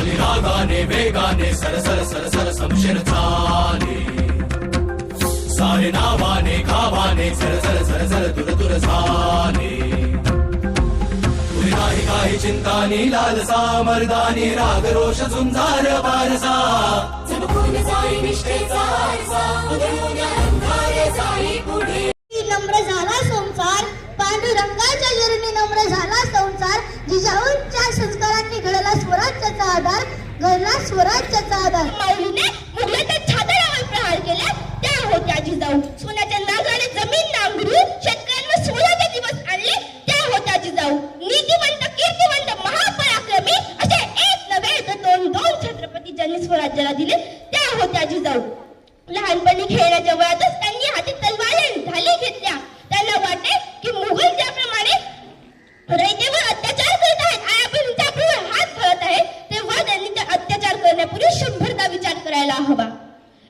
चाली रागाने वेगाने सरसर सरसर समशेर चाले सारे नावाने गावाने झरझर झरझर दूर दूर झाले तुरी नाही काही चिंतानी लालसा मर्दानी राग रोष झुंजार बारसा चमकून जाई निष्ठेचा आरसा उधळून अंधारे जाई पुढे नम्र झाला संसार पांडुरंगाच्या चरणी नम्र झाला संसार जिजाऊंच्या संस्कारांनी घडला स्वराज्याचा आधार घडला स्वराज्याचा आधार माऊलीने मुघलाच्या छाताडावर प्रहार केला त्या होत्या जिजाऊ सोन्याच्या नागाने जमीन नांगरून शेतकऱ्यांवर सोन्याचे दिवस आणले त्या होत्या जिजाऊ नीतिवंत कीर्तिवंत महापराक्रमी असे एक नव्हे तर दोन छत्रपती ज्यांनी स्वराज्याला दिले त्या होत्या जिजाऊ लहानपणी खेळण्याच्या वयातच त्यांनी हाती तलवारी ढाली घेतल्या त्यांना वाटे की मुघल ज्याप्रमाणे रयतेवर अत्याचार करत आहेत आणि आपण त्याप्रमाणे हात घालत आहे तेव्हा त्यांनी त्या अत्याचार करण्यापूर्वी 100दा विचार करायला हवा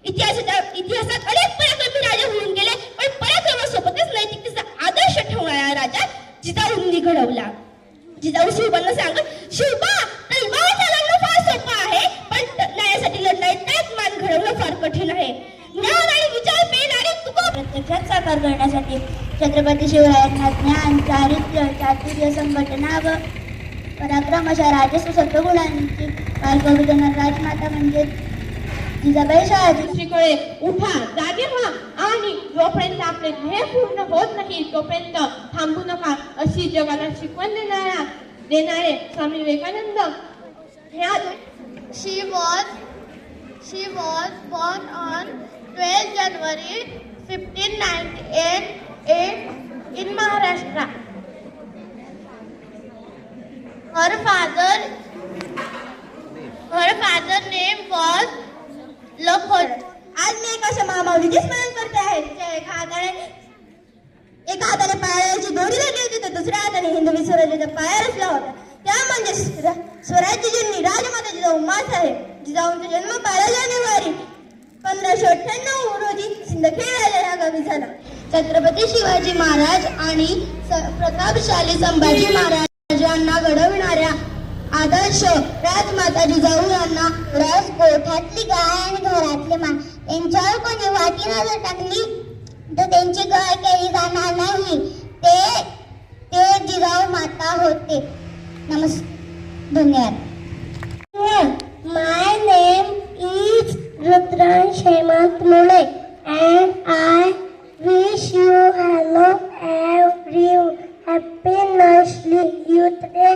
इतिहासात अनेक पराक्रमी राजे होऊन गेले पण पराक्रमासोबतच नैतिकतेचा आदर्श ठेवणारा राजा जिजाऊंनी घडवला जिजाऊ शिवबांना सांगत शिवबा तलवार चालवणं फार सोपं आहे पण न्यायासाठी लढणारे त्यात मान घडवणं फार कठीण आहे ज्ञान आणि विचार पेरणारे तुका प्रत्यक्षात साकार करण्यासाठी छत्रपती शिवरायांना ज्ञान चारित्र्य चातुर्य संघटना व पराक्रम अशा राजस्व सत्वगुणांची बालकवितेना राजमाता म्हणजे जिजाबाई शहाजी दुसरीकडे उठा जागे व्हा आणि जोपर्यंत आपले ध्येय पूर्ण होत नाही तोपर्यंत थांबू नका अशी जगाला शिकवण देणारे Swami Vivekananda She was born on 12 January 1598 in Maharashtra. Her father name was Lakhot. आज मी एक अशा महामाऊलीचे स्मरण करते आहे ज्या एका हाताने पायाची दोरी लागली होती तर दुसऱ्या हाताने हिंदवी स्वराज्याचा पाया रचला होता त्या म्हणजे स्वराज्य जननी राजमाता जिजाऊ माँसाहेब जिजाऊंचा जन्म 12 जानेवारी 1598 रोजी सिंदखेड या गावी झाला. छत्रपती शिवाजी महाराज आणि प्रतापशाली संभाजी महाराज यांना घडविणाऱ्या आदर्श राजमाता जिजाऊ यांना राजकोठातली गाय आणि घरातले मान यांच्यावर कोणी वाटी नजर टाकली तर त्यांची गाय केली जाणार नाही. ते जिजाऊ माता होते. धन्यवाद. My name is Rudran Hemant Mule and I wish you hello every happy nicely youth day.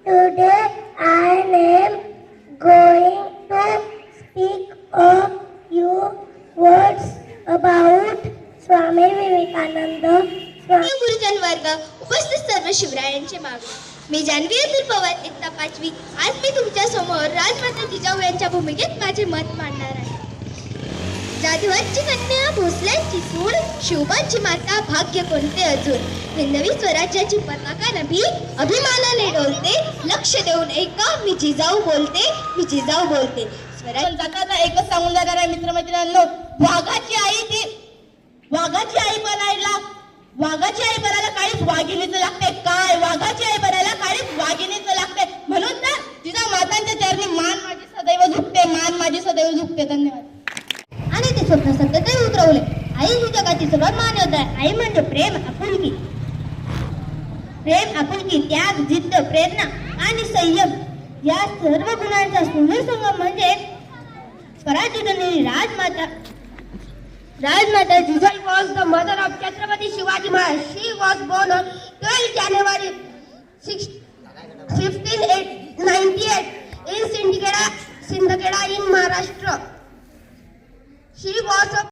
Today I am going to speak a few words about Swami Vivekananda. गुरुजन वर्ग उपस्थित सर्व शिवरायांचे मागे मी जानवी अतुल पवार इयत्ता 5वी. आज मी तुमच्या समोर राजमाता जिजाऊ यांच्या भूमिकेत माझे मत मांडणार आहे. जाधवांची कन्या भोसल्यांची सूड शिवबांची माता भाग्य कोणते अजून हिंदवी स्वराज्याची पताका नभी अभिमानाने डोलते लक्ष देऊन ऐका मी जिजाऊ बोलते स्वराज्य जाताना एकच सांगून जाणार आहे मित्रमैत्रिणींनो वाघाची आई बनायला काळीच वाघिणीचं लागते काय वाघाची आई बनायला काळीच वाघिणीचं लागते म्हणून तर जिजाऊ मातांच्या चरणी मान माझी सदैव झुकते. धन्यवाद. आणि ते स्वप्न सत्यतेने उतरवले. आई ही जगाची सर्वात महान योद्धा आहे. आई म्हणजे प्रेम आपुलकी त्याग जिद्द प्रेरणा आणि संयम या सर्व गुणांचा सुंदर संगम म्हणजे स्वराज्य जननी राजमाता Jijau was the mother of Chhatrapati Shivaji Maharaj. She was born on